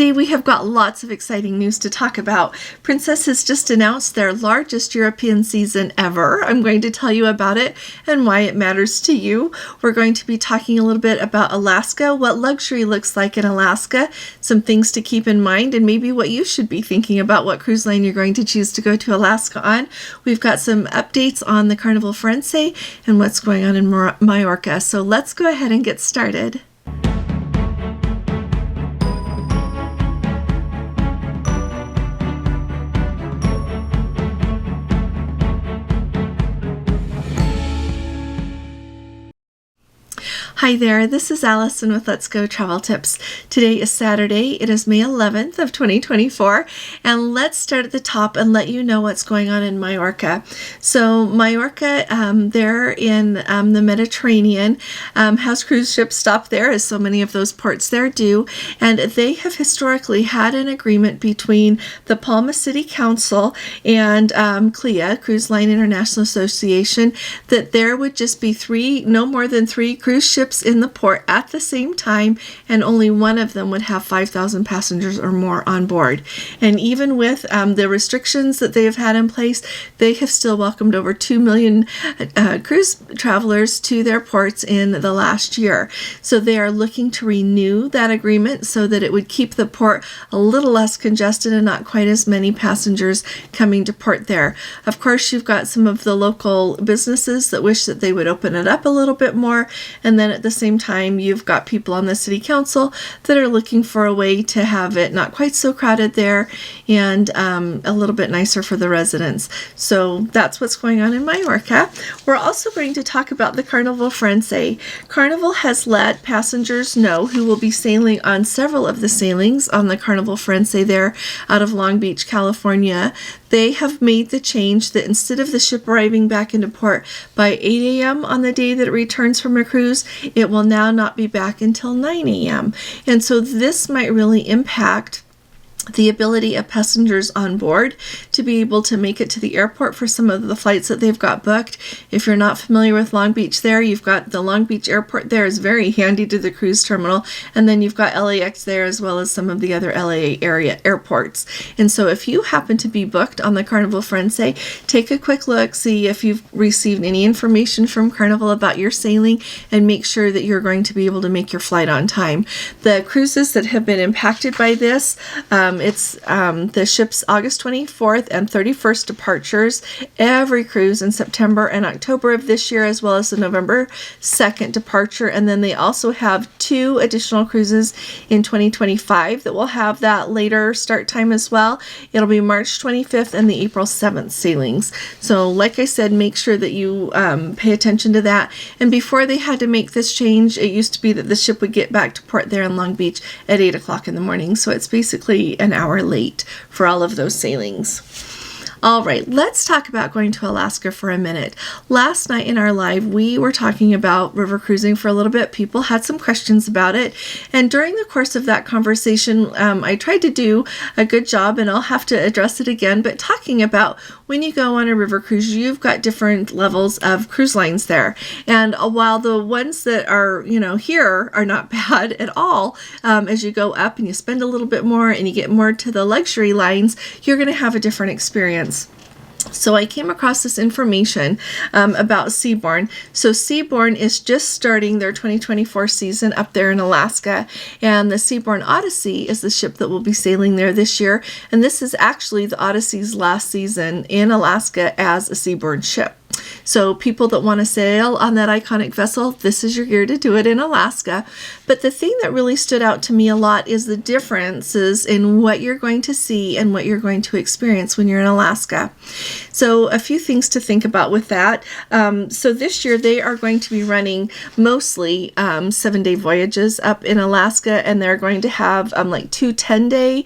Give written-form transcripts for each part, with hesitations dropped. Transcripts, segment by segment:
Today we have got lots of exciting news to talk about. Princess has just announced their largest European season ever. I'm going to tell you about it and why it matters to you. We're going to be talking a little bit about Alaska, what luxury looks like in Alaska, some things to keep in mind, and maybe what you should be thinking about what cruise line you're going to choose to go to Alaska on. We've got some updates on the Carnival Firenze and what's going on in Mallorca. So let's go ahead and get started. Hi there, this is Allison with Let's Go Travel Tips. Today is Saturday, it is May 11th of 2024, and let's start at the top and let you know what's going on in Mallorca. So Mallorca, they're in the Mediterranean, has cruise ships stop there, as so many of those ports there do, and they have historically had an agreement between the Palma City Council and CLIA, Cruise Line International Association, that there would just be no more than three cruise ships in the port at the same time, and only one of them would have 5,000 passengers or more on board. And even with the restrictions that they have had in place, they have still welcomed over 2 million cruise travelers to their ports in the last year. So they are looking to renew that agreement so that it would keep the port a little less congested and not quite as many passengers coming to port there. Of course, you've got some of the local businesses that wish that they would open it up a little bit more, and then at the same time, you've got people on the city council that are looking for a way to have it not quite so crowded there and a little bit nicer for the residents. So that's what's going on in Mallorca. We're also going to talk about the Carnival Firenze. Carnival has let passengers know who will be sailing on several of the sailings on the Carnival Firenze there out of Long Beach, California. They have made the change that instead of the ship arriving back into port by 8 a.m. on the day that it returns from a cruise, it will now not be back until 9 a.m. And so this might really impact the ability of passengers on board to be able to make it to the airport for some of the flights that they've got booked. If you're not familiar with Long Beach there, you've got the Long Beach airport there is very handy to the cruise terminal, and then you've got LAX there as well as some of the other LA area airports. And so if you happen to be booked on the Carnival Firenze, take a quick look, see if you've received any information from Carnival about your sailing, and make sure that you're going to be able to make your flight on time. The cruises that have been impacted by this, it's the ship's August 24th and 31st departures, every cruise in September and October of this year, as well as the November 2nd departure. And then they also have 2 additional cruises in 2025 that will have that later start time as well. It'll be March 25th and the April 7th sailings. So like I said, make sure that you pay attention to that. And before they had to make this change, it used to be that the ship would get back to port there in Long Beach at 8 o'clock in the morning. So it's basically an hour late for all of those sailings. All right, let's talk about going to Alaska for a minute. Last night in our live, we were talking about river cruising for a little bit. People had some questions about it. And during the course of that conversation, I tried to do a good job, and I'll have to address it again, but talking about when you go on a river cruise, you've got different levels of cruise lines there. And while the ones that are, here are not bad at all, as you go up and you spend a little bit more and you get more to the luxury lines, you're going to have a different experience. So I came across this information about Seabourn. So Seabourn is just starting their 2024 season up there in Alaska, and the Seabourn Odyssey is the ship that will be sailing there this year, and this is actually the Odyssey's last season in Alaska as a Seabourn ship. So people that want to sail on that iconic vessel, this is your year to do it in Alaska. But the thing that really stood out to me a lot is the differences in what you're going to see and what you're going to experience when you're in Alaska. So a few things to think about with that. So this year they are going to be running mostly 7-day voyages up in Alaska, and they're going to have like 2 10-day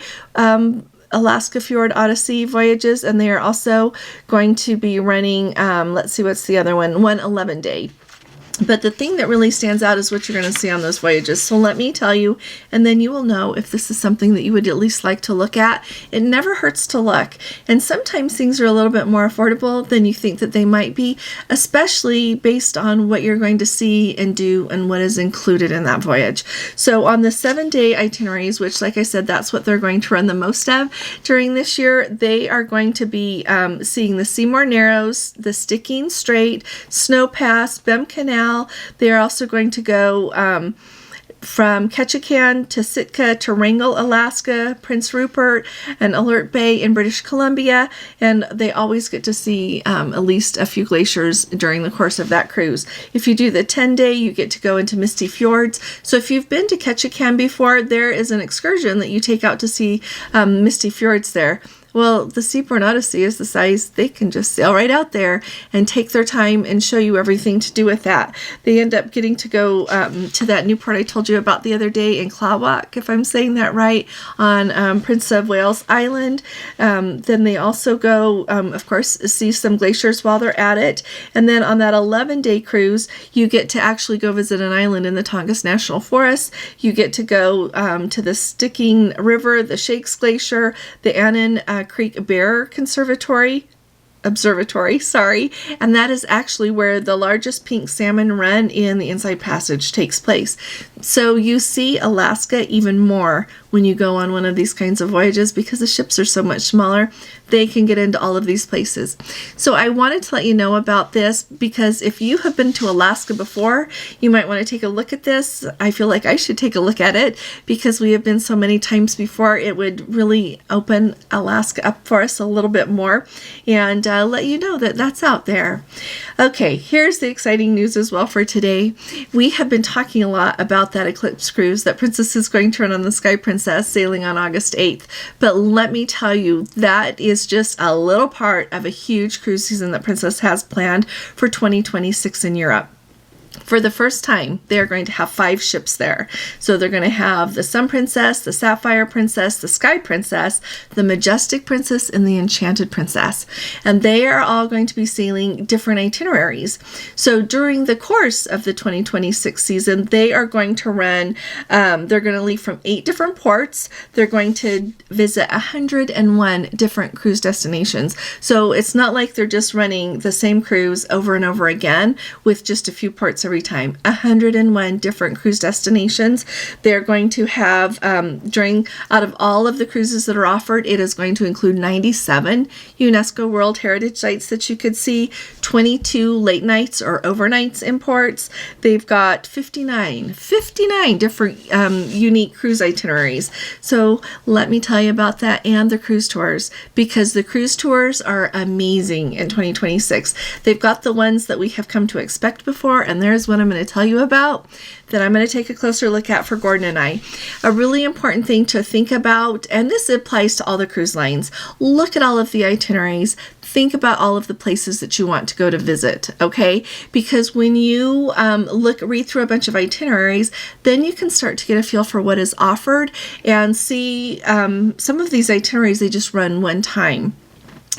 Alaska Fjord Odyssey voyages, and they are also going to be running, let's see, what's the other one? One 11-day. But the thing that really stands out is what you're going to see on those voyages. So let me tell you, and then you will know if this is something that you would at least like to look at. It never hurts to look. And sometimes things are a little bit more affordable than you think that they might be, especially based on what you're going to see and do and what is included in that voyage. So on the 7-day itineraries, which, like I said, that's what they're going to run the most of during this year, they are going to be seeing the Seymour Narrows, the Sticking Strait, Snow Pass, Bem Canal. They are also going to go from Ketchikan to Sitka to Wrangell, Alaska, Prince Rupert, and Alert Bay in British Columbia, and they always get to see at least a few glaciers during the course of that cruise. If you do the 10-day, you get to go into Misty Fjords. So if you've been to Ketchikan before, there is an excursion that you take out to see Misty Fjords there. Well, the Seabourn Odyssey is the size they can just sail right out there and take their time and show you everything to do with that. They end up getting to go to that new port I told you about the other day in Clawak, if I'm saying that right, on Prince of Wales Island. Then they also go, of course, see some glaciers while they're at it. And then on that 11-day cruise, you get to actually go visit an island in the Tongass National Forest. You get to go to the Sticking River, the Shakes Glacier, the Annan Creek Bear Observatory, and that is actually where the largest pink salmon run in the Inside Passage takes place. So you see Alaska even more when you go on one of these kinds of voyages because the ships are so much smaller. They can get into all of these places. So I wanted to let you know about this because if you have been to Alaska before, you might want to take a look at this. I feel like I should take a look at it because we have been so many times before. It would really open Alaska up for us a little bit more and let you know that that's out there. Okay, here's the exciting news as well for today. We have been talking a lot about that Eclipse cruise that Princess is going to run on the Sky Princess sailing on August 8th. But let me tell you, that is just a little part of a huge cruise season that Princess has planned for 2026 in Europe. For the first time, they're going to have 5 ships there. So they're going to have the Sun Princess, the Sapphire Princess, the Sky Princess, the Majestic Princess, and the Enchanted Princess. And they are all going to be sailing different itineraries. So during the course of the 2026 season, they are going to run, they're going to leave from 8 different ports. They're going to visit 101 different cruise destinations. So it's not like they're just running the same cruise over and over again with just a few ports every time. 101 different cruise destinations. They're going to have, out of all of the cruises that are offered, it is going to include 97 UNESCO World Heritage Sites that you could see, 22 late nights or overnights in ports. They've got 59 different unique cruise itineraries. So let me tell you about that and the cruise tours, because the cruise tours are amazing in 2026. They've got the ones that we have come to expect before, and there's what I'm going to tell you about that I'm going to take a closer look at for Gordon and I. A really important thing to think about, and this applies to all the cruise lines, look at all of the itineraries. Think about all of the places that you want to go to visit, okay? Because when you read through a bunch of itineraries, then you can start to get a feel for what is offered and see some of these itineraries, they just run one time.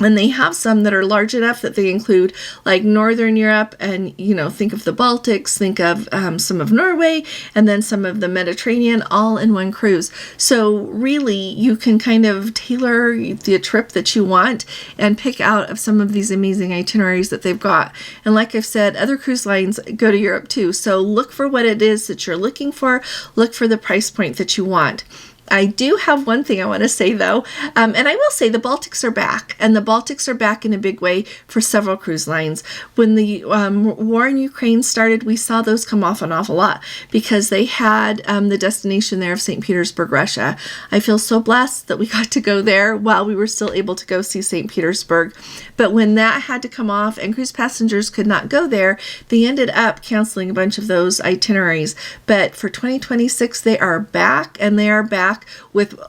And they have some that are large enough that they include like Northern Europe and, think of the Baltics, think of some of Norway, and then some of the Mediterranean all in one cruise. So really you can kind of tailor the trip that you want and pick out of some of these amazing itineraries that they've got. And like I've said, other cruise lines go to Europe too. So look for what it is that you're looking for. Look for the price point that you want. I do have one thing I want to say though, and I will say the Baltics are back, and the Baltics are back in a big way for several cruise lines. When the war in Ukraine started, we saw those come off an awful lot because they had the destination there of St. Petersburg, Russia. I feel so blessed that we got to go there while we were still able to go see St. Petersburg. But when that had to come off and cruise passengers could not go there, they ended up canceling a bunch of those itineraries. But for 2026, they are back, and they are back back with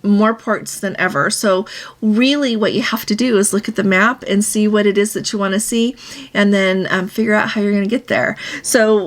more ports than ever. So really what you have to do is look at the map and see what it is that you want to see, and then figure out how you're going to get there. So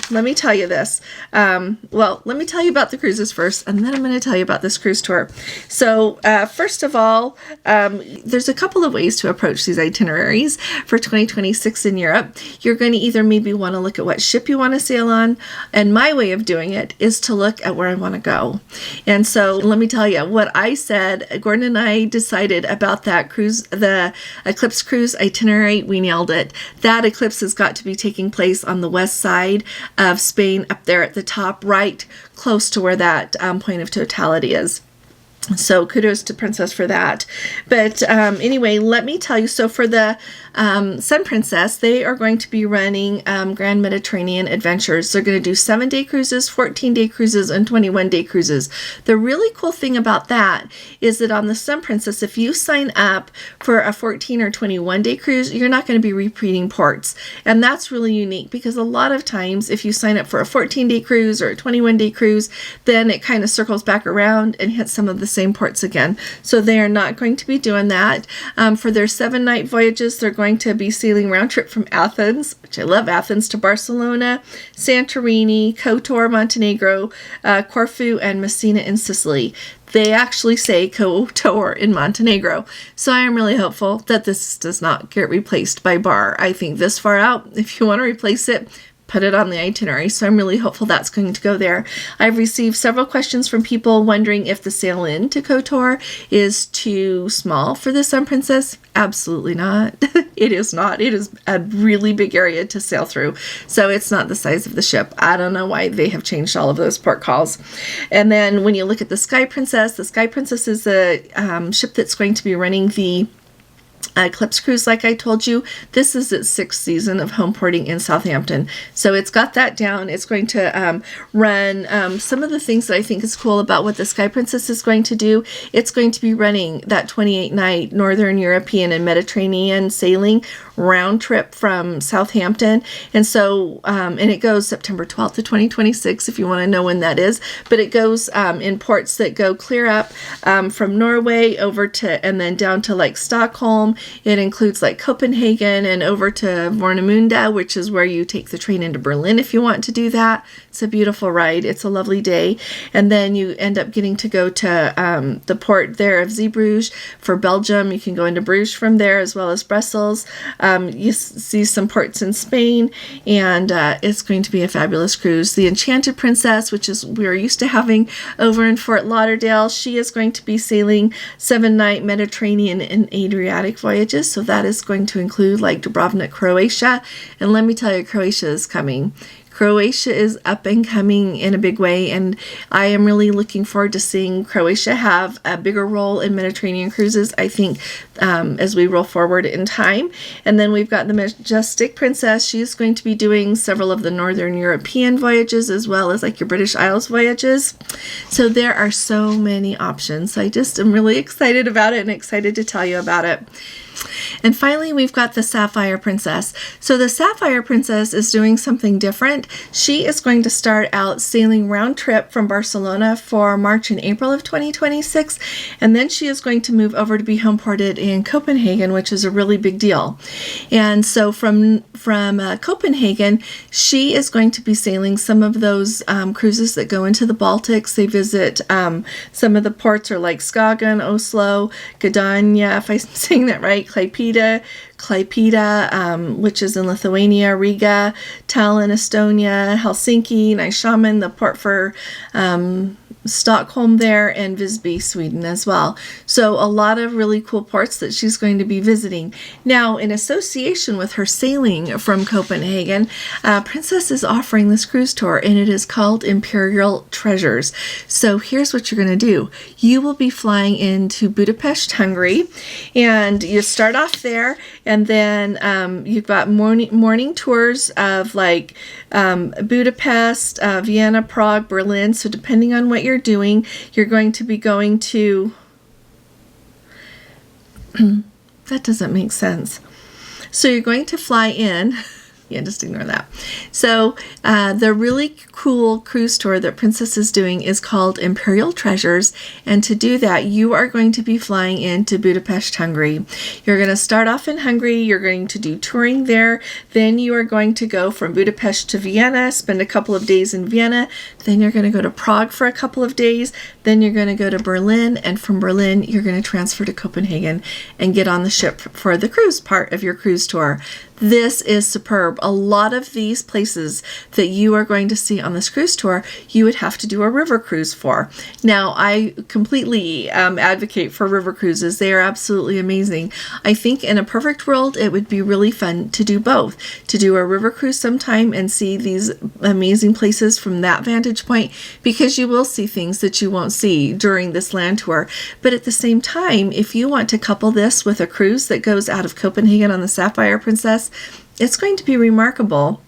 let me tell you this. Well, let me tell you about the cruises first, and then I'm going to tell you about this cruise tour. So first of all, there's a couple of ways to approach these itineraries for 2026 in Europe. You're going to either maybe want to look at what ship you want to sail on, and my way of doing it is to look at where I want to go. And so let me tell you what I said. Gordon and I decided about that cruise, the Eclipse cruise itinerary. We nailed it. That eclipse has got to be taking place on the west side of Spain, up there at the top, right close to where that point of totality is. So kudos to Princess for that. But anyway, let me tell you, so for the Sun Princess, they are going to be running Grand Mediterranean Adventures. They're going to do 7-day cruises, 14-day cruises, and 21-day cruises. The really cool thing about that is that on the Sun Princess, if you sign up for a 14 or 21-day cruise, you're not going to be repeating ports. And that's really unique, because a lot of times if you sign up for a 14-day cruise or a 21-day cruise, then it kind of circles back around and hits some of the same ports again. So they are not going to be doing that. For their 7-night voyages, they're going to be sailing round trip from Athens, which I love Athens, to Barcelona, Santorini, Kotor, Montenegro, Corfu, and Messina in Sicily. They actually say Kotor in Montenegro. So I am really hopeful that this does not get replaced by Bar. I think this far out, if you want to replace it, put it on the itinerary. So I'm really hopeful that's going to go there. I've received several questions from people wondering if the sail in to Kotor is too small for the Sun Princess. Absolutely not. It is not. It is a really big area to sail through. So it's not the size of the ship. I don't know why they have changed all of those port calls. And then when you look at the Sky Princess is the ship that's going to be running the Eclipse cruise. Like I told you, this is its 6th season of home porting in Southampton. So it's got that down. It's going to run some of the things that I think is cool about what the Sky Princess is going to do. It's going to be running that 28-night Northern European and Mediterranean sailing round trip from Southampton. And so, and it goes September 12th to 2026, if you want to know when that is. But it goes in ports that go clear up from Norway over to, and then down to like Stockholm. It includes like Copenhagen and over to Warnemünde, which is where you take the train into Berlin if you want to do that. It's a beautiful ride. It's a lovely day. And then you end up getting to go to the port there of Zeebrugge for Belgium. You can go into Bruges from there, as well as Brussels. You see some ports in Spain, and it's going to be a fabulous cruise. The Enchanted Princess, which is we're used to having over in Fort Lauderdale, she is going to be sailing 7-night Mediterranean and Adriatic voyages. So that is going to include like Dubrovnik, Croatia. And let me tell you, Croatia is coming. Croatia is up and coming in a big way, and I am really looking forward to seeing Croatia have a bigger role in Mediterranean cruises, I think, as we roll forward in time. And then we've got the Majestic Princess. She's going to be doing several of the Northern European voyages, as well as like your British Isles voyages. So there are so many options. I just am really excited about it and excited to tell you about it. And finally, we've got the Sapphire Princess. So the Sapphire Princess is doing something different. She is going to start out sailing round trip from Barcelona for March and April of 2026. And then she is going to move over to be home ported in Copenhagen, which is a really big deal. And so from Copenhagen, she is going to be sailing some of those cruises that go into the Baltics. They visit some of the ports are like Skagen, Oslo, Gdynia, if I'm saying that right, Klaipėda, which is in Lithuania, Riga, Tallinn, Estonia, Helsinki, Nyköping, the port for Stockholm there, and Visby, Sweden as well. So a lot of really cool ports that she's going to be visiting. Now, in association with her sailing from Copenhagen, Princess is offering this cruise tour, and it is called Imperial Treasures. So here's what you're going to do. You will be flying into Budapest, Hungary, and you start off there, and then you've got morning tours of like Budapest, Vienna, Prague, Berlin. So depending on what you're doing, you're going to be going to that doesn't make sense. So you're going to fly in Yeah, just ignore that. So the really cool cruise tour that Princess is doing is called Imperial Treasures. And to do that, you are going to be flying into Budapest, Hungary. You're going to start off in Hungary. You're going to do touring there. Then you are going to go from Budapest to Vienna, spend a couple of days in Vienna. Then you're going to go to Prague for a couple of days. Then you're going to go to Berlin. And from Berlin, you're going to transfer to Copenhagen and get on the ship for the cruise part of your cruise tour. This is superb. A lot of these places that you are going to see on this cruise tour, you would have to do a river cruise for. Now, I completely advocate for river cruises. They are absolutely amazing. I think in a perfect world, it would be really fun to do both. To do a river cruise sometime and see these amazing places from that vantage point, because you will see things that you won't see during this land tour. But at the same time, if you want to couple this with a cruise that goes out of Copenhagen on the Sapphire Princess, it's going to be remarkable.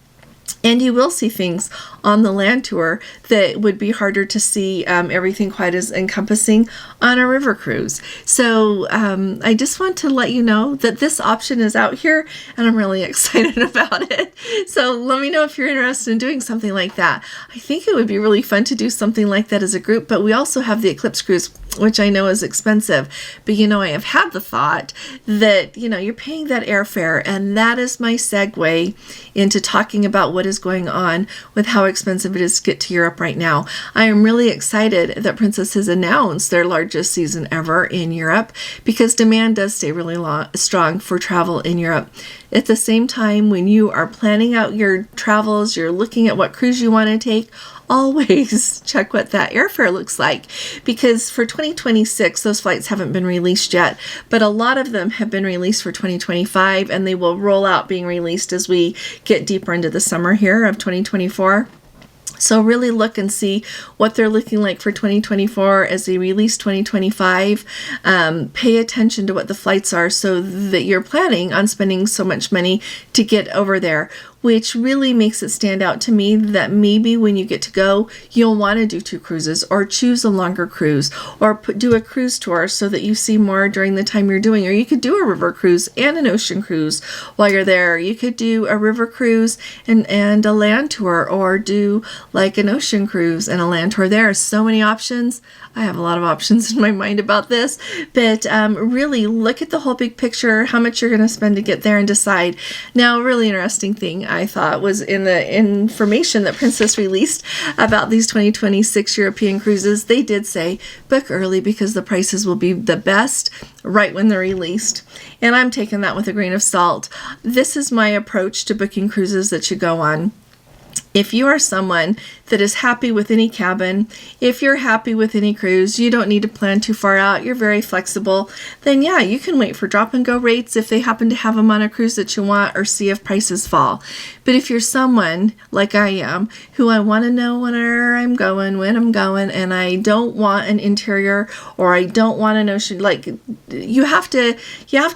And you will see things on the land tour that would be harder to see everything quite as encompassing on a river cruise. So I just want to let you know that this option is out here, and I'm really excited about it. So let me know if you're interested in doing something like that. I think it would be really fun to do something like that as a group, but we also have the Eclipse Cruise, which I know is expensive. But I have had the thought that, you're paying that airfare, and that is my segue into talking about what is going on with how expensive it is to get to Europe right now. I am really excited that Princess has announced their largest season ever in Europe, because demand does stay really strong for travel in Europe. At the same time, when you are planning out your travels, you're looking at what cruise you want to take, always check what that airfare looks like, because for 2026, those flights haven't been released yet, but a lot of them have been released for 2025, and they will roll out being released as we get deeper into the summer here of 2024. So really look and see what they're looking like for 2024 as they release 2025. Pay attention to what the flights are so that you're planning on spending so much money to get over there, which really makes it stand out to me that maybe when you get to go, you'll want to do 2 cruises, or choose a longer cruise, or do a cruise tour so that you see more during the time you're doing. Or you could do a river cruise and an ocean cruise while you're there. You could do a river cruise and a land tour, or do like an ocean cruise and a land tour. There are so many options. I have a lot of options in my mind about this, but really look at the whole big picture, how much you're going to spend to get there, and decide. Now, a really interesting thing I thought was in the information that Princess released about these 2026 European cruises. They did say book early because the prices will be the best right when they're released. And I'm taking that with a grain of salt. This is my approach to booking cruises that you go on. If you are someone that is happy with any cabin, if you're happy with any cruise, you don't need to plan too far out, you're very flexible, then yeah, you can wait for drop and go rates if they happen to have them on a cruise that you want, or see if prices fall. But if you're someone like I am, who I want to know where I'm going, when I'm going, and I don't want an interior, or I don't want an ocean, like you have to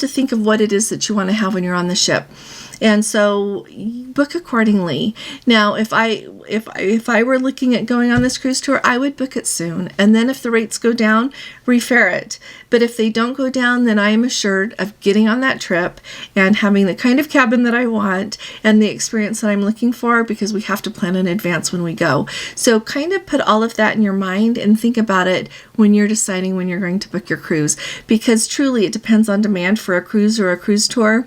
think of what it is that you want to have when you're on the ship. And so book accordingly. Now, if I were looking at going on this cruise tour, I would book it soon. And then if the rates go down, refare it. But if they don't go down, then I am assured of getting on that trip and having the kind of cabin that I want and the experience that I'm looking for, because we have to plan in advance when we go. So kind of put all of that in your mind and think about it when you're deciding when you're going to book your cruise, because truly it depends on demand for a cruise or a cruise tour,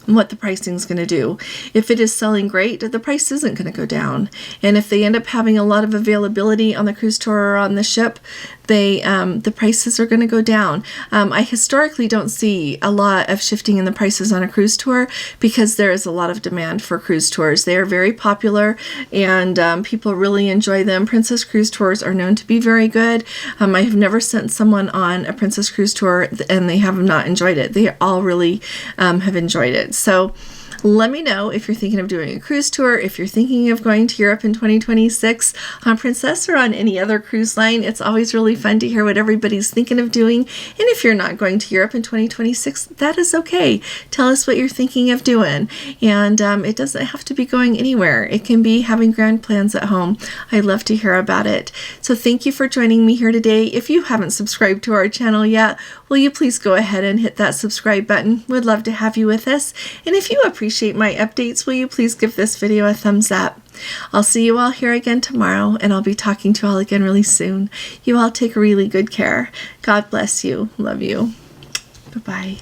what the pricing is going to do. If it is selling great, the price isn't going to go down. And if they end up having a lot of availability on the cruise tour or on the ship, the prices are going to go down. I historically don't see a lot of shifting in the prices on a cruise tour, because there is a lot of demand for cruise tours. They are very popular, and people really enjoy them. Princess Cruise Tours are known to be very good. I have never sent someone on a Princess Cruise Tour and they have not enjoyed it. They all really have enjoyed it. So let me know if you're thinking of doing a cruise tour, if you're thinking of going to Europe in 2026 on Princess or on any other cruise line. It's always really fun to hear what everybody's thinking of doing. And if you're not going to Europe in 2026, that is okay. Tell us what you're thinking of doing. And it doesn't have to be going anywhere. It can be having grand plans at home. I'd love to hear about it. So thank you for joining me here today. If you haven't subscribed to our channel yet, will you please go ahead and hit that subscribe button? We'd love to have you with us. And if you appreciate appreciate my updates, will you please give this video a thumbs up? I'll see you all here again tomorrow, and I'll be talking to you all again really soon. You all take really good care. God bless you. Love you. Bye-bye.